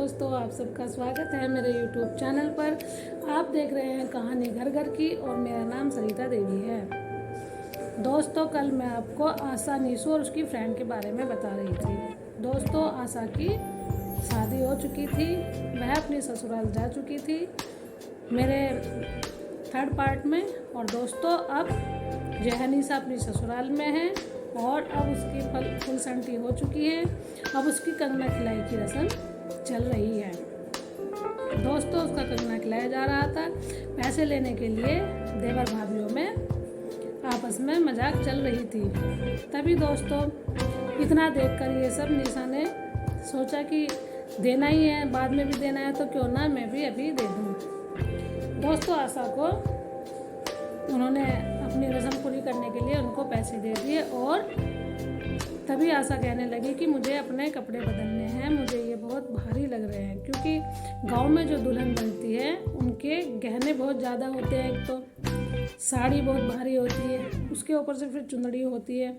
दोस्तों, आप सबका स्वागत है मेरे YouTube चैनल पर। आप देख रहे हैं कहानी घर घर की और मेरा नाम सरिता देवी है। दोस्तों, कल मैं आपको आशा, निशु और उसकी फ्रेंड के बारे में बता रही थी। दोस्तों, आशा की शादी हो चुकी थी, वह अपनी ससुराल जा चुकी थी मेरे थर्ड पार्ट में। और दोस्तों, अब जो है निशा अपनी ससुराल में है और अब उसकी फुल संटी हो चुकी है। अब उसकी कंगना खिलाई की रस्म चल रही है। दोस्तों, उसका कंगना खिलाया जा रहा था। पैसे लेने के लिए देवर भाभीयों में आपस में मजाक चल रही थी। तभी दोस्तों, इतना देखकर ये सब निशा ने सोचा कि देना ही है, बाद में भी देना है तो क्यों ना मैं भी अभी दे दूँ। दोस्तों, आशा को उन्होंने अपनी रस्म पूरी करने के लिए उनको पैसे दे दिए और तभी आशा कहने लगी कि मुझे अपने कपड़े बदलने हैं, मुझे ये बहुत भारी लग रहे हैं। क्योंकि गांव में जो दुल्हन बनती है उनके गहने बहुत ज़्यादा होते हैं। एक तो साड़ी बहुत भारी होती है, उसके ऊपर से फिर चुंदड़ी होती है,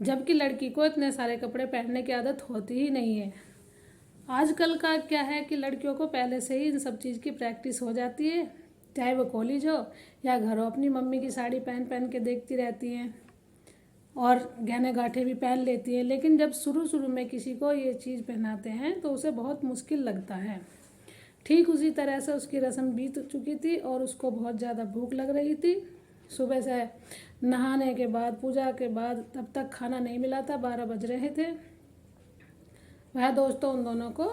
जबकि लड़की को इतने सारे कपड़े पहनने की आदत होती ही नहीं है। आजकल का क्या है कि लड़कियों को पहले से ही इन सब चीज़ की प्रैक्टिस हो जाती है, चाहे वो कॉलेज हो या घर हो। अपनी मम्मी की साड़ी पहन पहन के देखती रहती हैं और गहने गांठे भी पहन लेती हैं। लेकिन जब शुरू शुरू में किसी को ये चीज़ पहनाते हैं तो उसे बहुत मुश्किल लगता है। ठीक उसी तरह से उसकी रस्म बीत चुकी थी और उसको बहुत ज़्यादा भूख लग रही थी। सुबह से नहाने के बाद, पूजा के बाद तब तक खाना नहीं मिला था, 12 बज रहे थे। वह दोस्तों, उन दोनों को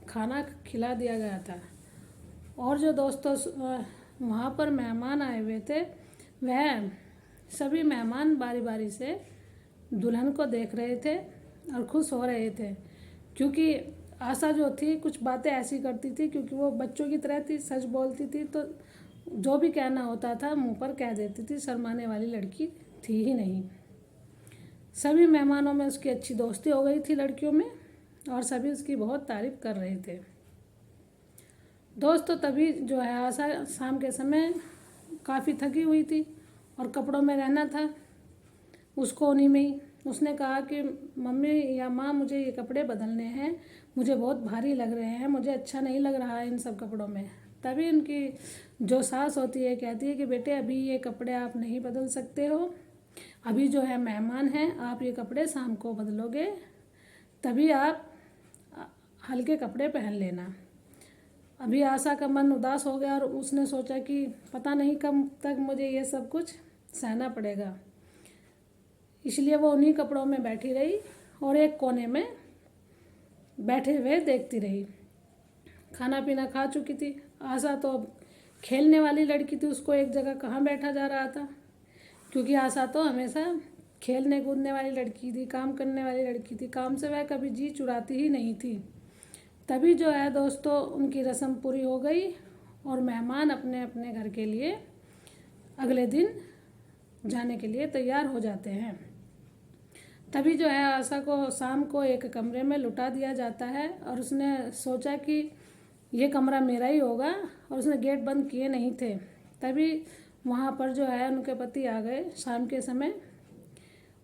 खाना खिला दिया गया था। और जो दोस्तों वहाँ पर मेहमान आए हुए थे, वह सभी मेहमान बारी बारी से दुल्हन को देख रहे थे और खुश हो रहे थे। क्योंकि आशा जो थी कुछ बातें ऐसी करती थी, क्योंकि वो बच्चों की तरह थी, सच बोलती थी, तो जो भी कहना होता था मुंह पर कह देती थी। शर्माने वाली लड़की थी ही नहीं। सभी मेहमानों में उसकी अच्छी दोस्ती हो गई थी लड़कियों में और सभी उसकी बहुत तारीफ कर रहे थे। दोस्तों, तभी जो है आशा शाम के समय काफ़ी थकी हुई थी और कपड़ों में रहना था उसको। उन्हीं में ही उसने कहा कि मम्मी या माँ, मुझे ये कपड़े बदलने हैं, मुझे बहुत भारी लग रहे हैं, मुझे अच्छा नहीं लग रहा है इन सब कपड़ों में। तभी उनकी जो सास होती है कहती है कि बेटे, अभी ये कपड़े आप नहीं बदल सकते हो, अभी जो है मेहमान हैं, आप ये कपड़े शाम को बदलोगे, तभी आप हल्के कपड़े पहन लेना। अभी आशा का मन उदास हो गया और उसने सोचा कि पता नहीं कब तक मुझे ये सब कुछ सहना पड़ेगा। इसलिए वो उन्हीं कपड़ों में बैठी रही और एक कोने में बैठे हुए देखती रही। खाना पीना खा चुकी थी आशा, तो खेलने वाली लड़की थी, उसको एक जगह कहाँ बैठा जा रहा था। क्योंकि आशा तो हमेशा खेलने कूदने वाली लड़की थी, काम करने वाली लड़की थी, काम से वह कभी जी चुराती ही नहीं थी। तभी जो है दोस्तों, उनकी रस्म पूरी हो गई और मेहमान अपने अपने घर के लिए अगले दिन जाने के लिए तैयार हो जाते हैं। तभी जो है आशा को शाम को एक कमरे में लुटा दिया जाता है और उसने सोचा कि ये कमरा मेरा ही होगा और उसने गेट बंद किए नहीं थे। तभी वहाँ पर जो है उनके पति आ गए शाम के समय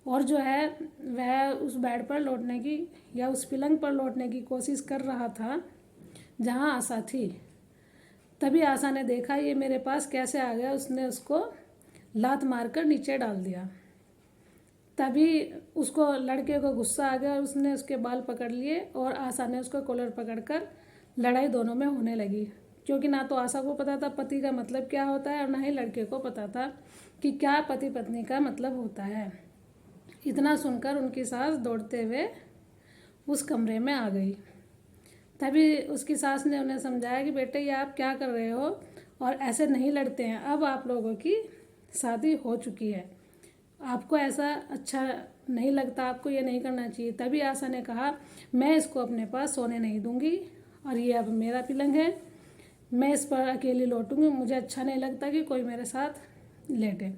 और जो है वह उस बेड पर लौटने की या उस पलंग पर लौटने की कोशिश कर रहा था जहाँ आशा थी। तभी आशा ने देखा ये मेरे पास कैसे आ गया, उसने उसको लात मारकर नीचे डाल दिया। तभी उसको, लड़के को गुस्सा आ गया और उसने उसके बाल पकड़ लिए और आशा ने उसको कॉलर पकड़कर लड़ाई दोनों में होने लगी। क्योंकि ना तो आशा को पता था पति का मतलब क्या होता है और ना ही लड़के को पता था कि क्या पति पत्नी का मतलब होता है। इतना सुनकर उनकी सास दौड़ते हुए उस कमरे में आ गई। तभी उसकी सास ने उन्हें समझाया कि बेटे, ये आप क्या कर रहे हो और ऐसे नहीं लड़ते हैं, अब आप लोगों की शादी हो चुकी है, आपको ऐसा अच्छा नहीं लगता, आपको ये नहीं करना चाहिए। तभी आशा ने कहा, मैं इसको अपने पास सोने नहीं दूंगी और ये अब मेरा पलंग है, मैं इस पर अकेली लौटूंगी, मुझे अच्छा नहीं लगता कि कोई मेरे साथ लेटे।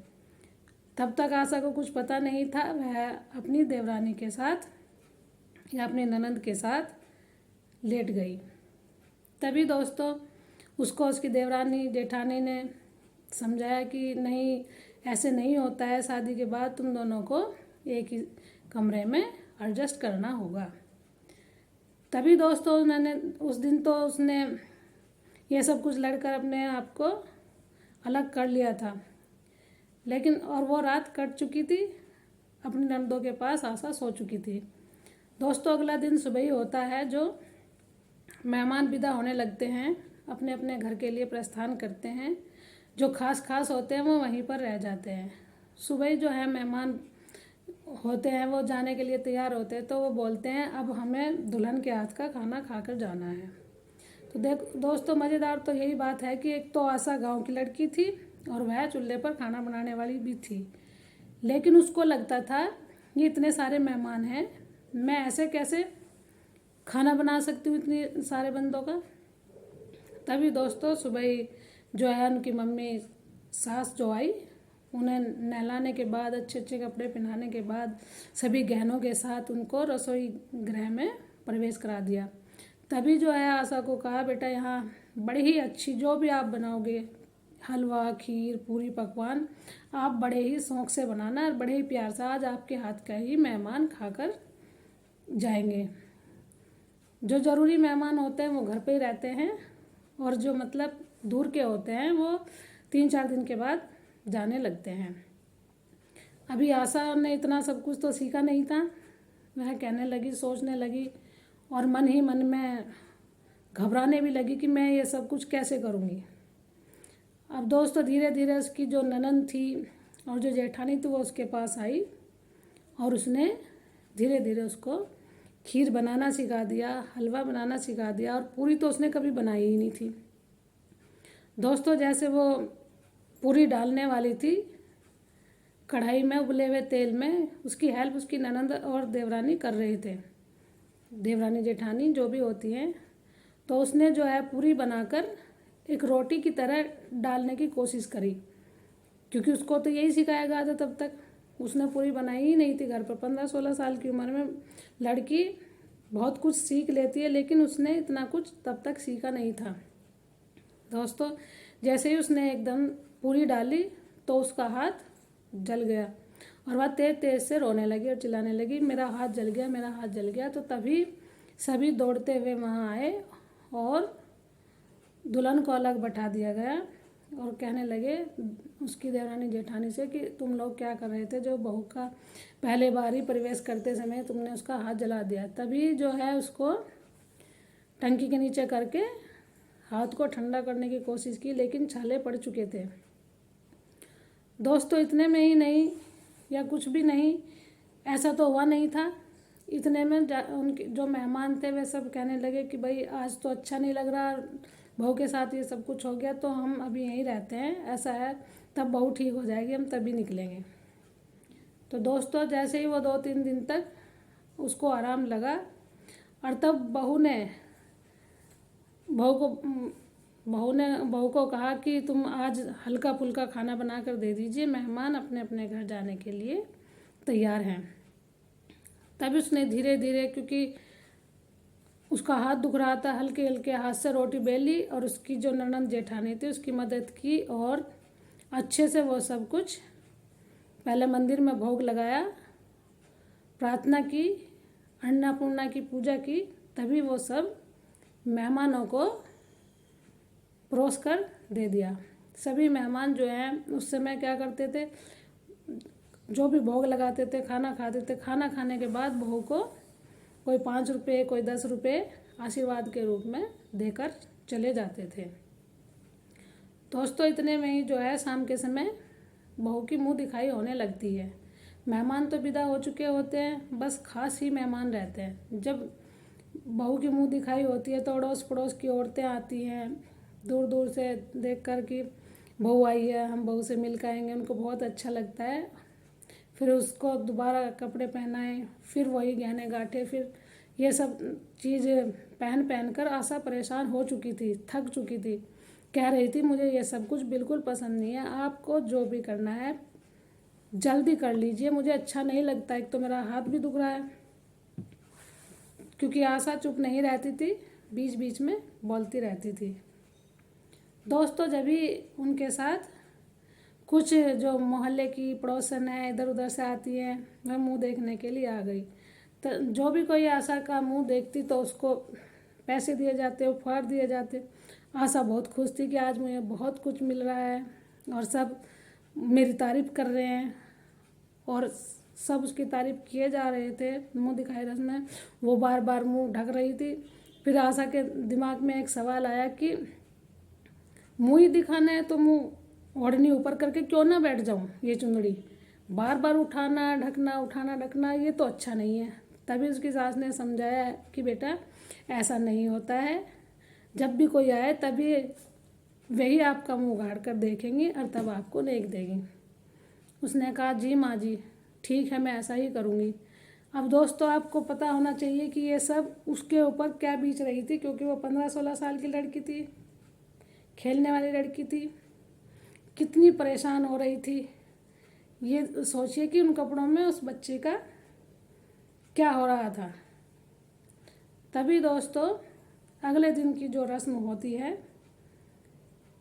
तब तक आशा को कुछ पता नहीं था, वह अपनी देवरानी के साथ या अपनी ननंद के साथ लेट गई। तभी दोस्तों, उसको उसकी देवरानी जेठानी ने समझाया कि नहीं, ऐसे नहीं होता है, शादी के बाद तुम दोनों को एक ही कमरे में एडजस्ट करना होगा। तभी दोस्तों उन्होंने उस दिन तो उसने ये सब कुछ लड़कर अपने आप को अलग कर लिया था, लेकिन और वो रात कट चुकी थी। अपनी नंदों के पास आशा सो चुकी थी। दोस्तों अगला दिन सुबह ही होता है, जो मेहमान विदा होने लगते हैं, अपने अपने घर के लिए प्रस्थान करते हैं। जो खास होते हैं वो वहीं पर रह जाते हैं। सुबह ही जो है मेहमान होते हैं वो जाने के लिए तैयार होते हैं, तो वो बोलते हैं अब हमें दुल्हन के हाथ का खाना खाकर जाना है। तो दोस्तों मज़ेदार तो यही बात है कि एक तो आशा गांव की लड़की थी और वह चूल्हे पर खाना बनाने वाली भी थी, लेकिन उसको लगता था ये इतने सारे मेहमान हैं, मैं ऐसे कैसे खाना बना सकती हूँ इतने सारे बंदों का। तभी दोस्तों सुबह ही जो है उनकी मम्मी सास जो आई, उन्हें नहलाने के बाद अच्छे अच्छे कपड़े पहनाने के बाद सभी गहनों के साथ उनको रसोई गृह में प्रवेश करा दिया। तभी जो है आशा को कहा बेटा यहाँ बड़ी ही अच्छी जो भी आप बनाओगे, हलवा खीर पूरी पकवान, आप बड़े ही शौक़ से बनाना और बड़े ही प्यार से, आज आपके हाथ का ही मेहमान खाकर जाएंगे। जो ज़रूरी मेहमान होते हैं वो घर पे ही रहते हैं, और जो मतलब दूर के होते हैं वो 3-4 दिन के बाद जाने लगते हैं। अभी आशा ने इतना सब कुछ तो सीखा नहीं था। वह कहने लगी, सोचने लगी और मन ही मन में घबराने भी लगी कि मैं ये सब कुछ कैसे करूँगी। अब दोस्तों धीरे धीरे उसकी जो ननद थी और जो जेठानी थी वो उसके पास आई और उसने धीरे धीरे उसको खीर बनाना सिखा दिया, हलवा बनाना सिखा दिया, और पूरी तो उसने कभी बनाई ही नहीं थी। दोस्तों जैसे वो पूरी डालने वाली थी कढ़ाई में उबले हुए तेल में, उसकी हेल्प उसकी ननद और देवरानी कर रहे थे, देवरानी जेठानी जो भी होती हैं। तो उसने जो है पूरी बनाकर एक रोटी की तरह डालने की कोशिश करी, क्योंकि उसको तो यही सिखाया गया था। तब तक उसने पूरी बनाई ही नहीं थी घर पर। 15-16 साल की उम्र में लड़की बहुत कुछ सीख लेती है, लेकिन उसने इतना कुछ तब तक सीखा नहीं था। दोस्तों जैसे ही उसने एकदम पूरी डाली तो उसका हाथ जल गया और वह तेज तेज से रोने लगी और चिल्लाने लगी, मेरा हाथ जल गया, मेरा हाथ जल गया। तो तभी सभी दौड़ते हुए वहाँ आए और दुल्हन को अलग बैठा दिया गया और कहने लगे उसकी देवरानी जेठानी से कि तुम लोग क्या कर रहे थे, जो बहू का पहले बार ही प्रवेश करते समय तुमने उसका हाथ जला दिया। तभी जो है उसको टंकी के नीचे करके हाथ को ठंडा करने की कोशिश की, लेकिन छाले पड़ चुके थे। दोस्तों इतने में ही नहीं या कुछ भी नहीं, ऐसा तो हुआ नहीं था। इतने में उनके जो मेहमान थे वे सब कहने लगे कि भाई आज तो अच्छा नहीं लग रहा, बहू के साथ ये सब कुछ हो गया, तो हम अभी यहीं रहते हैं, ऐसा है तब बहू ठीक हो जाएगी, हम तभी निकलेंगे। तो दोस्तों जैसे ही वो 2-3 दिन तक उसको आराम लगा और तब बहू को कहा कि तुम आज हल्का फुल्का खाना बना कर दे दीजिए, मेहमान अपने अपने घर जाने के लिए तैयार हैं। तब उसने धीरे धीरे, क्योंकि उसका हाथ दुख रहा था, हल्के हल्के हाथ से रोटी बेली और उसकी जो ननद जेठानी थी उसकी मदद की और अच्छे से वो सब कुछ पहले मंदिर में भोग लगाया, प्रार्थना की, अन्नपूर्णा की पूजा की, तभी वो सब मेहमानों को परोस कर दे दिया। सभी मेहमान जो हैं उस समय क्या करते थे, जो भी भोग लगाते थे खाना खाते थे, खाना खाने के बाद बहू को कोई 5 रुपये कोई 10 रुपये आशीर्वाद के रूप में देकर चले जाते थे। दोस्तों इतने में ही जो है शाम के समय बहू की मुंह दिखाई होने लगती है। मेहमान तो विदा हो चुके होते हैं, बस खास ही मेहमान रहते हैं। जब बहू की मुंह दिखाई होती है तो अड़ोस पड़ोस की औरतें आती हैं दूर दूर से देख कर कि बहू आई है, हम बहू से मिल कर आएंगे, उनको बहुत अच्छा लगता है। फिर उसको दोबारा कपड़े पहनाए, फिर वही गहने गांठे, फिर ये सब चीज़ पहन कर आशा परेशान हो चुकी थी, थक चुकी थी। कह रही थी मुझे ये सब कुछ बिल्कुल पसंद नहीं है, आपको जो भी करना है जल्दी कर लीजिए, मुझे अच्छा नहीं लगता, एक तो मेरा हाथ भी दुख रहा है। क्योंकि आशा चुप नहीं रहती थी, बीच बीच में बोलती रहती थी। दोस्तों जब भी उनके साथ कुछ जो मोहल्ले की पड़ोसन है इधर उधर से आती हैं, वह मुंह देखने के लिए आ गई। तो जो भी कोई आशा का मुंह देखती तो उसको पैसे दिए जाते, उपहार दिए जाते। आशा बहुत खुश थी कि आज मुझे बहुत कुछ मिल रहा है और सब मेरी तारीफ़ कर रहे हैं और सब उसकी तारीफ़ किए जा रहे थे। मुंह दिखाई रस्म वो बार बार मुंह ढक रही थी। फिर आशा के दिमाग में एक सवाल आया कि मुंह ही दिखाना है तो मुंह ओढ़नी ऊपर करके क्यों ना बैठ जाऊं, ये चुंदड़ी बार बार उठाना ढकना ये तो अच्छा नहीं है। तभी उसकी सास ने समझाया कि बेटा ऐसा नहीं होता है, जब भी कोई आए तभी वही आपका मुंह उघाड़ कर देखेंगी और तब आपको नेक देगी। उसने कहा जी माँ जी, ठीक है, मैं ऐसा ही करूँगी। अब दोस्तों आपको पता होना चाहिए कि ये सब उसके ऊपर क्या बीत रही थी, क्योंकि वो 15-16 साल की लड़की थी, खेलने वाली लड़की थी, कितनी परेशान हो रही थी। ये सोचिए कि उन कपड़ों में उस बच्चे का क्या हो रहा था। तभी दोस्तों अगले दिन की जो रस्म होती है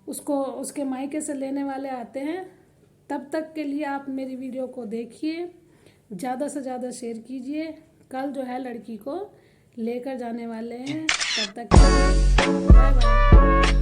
उसको उसके मायके से लेने वाले आते हैं। तब तक के लिए आप मेरी वीडियो को देखिए, ज़्यादा से ज़्यादा शेयर कीजिए। कल जो है लड़की को लेकर जाने वाले हैं। तब तक के लिए बाय बाय।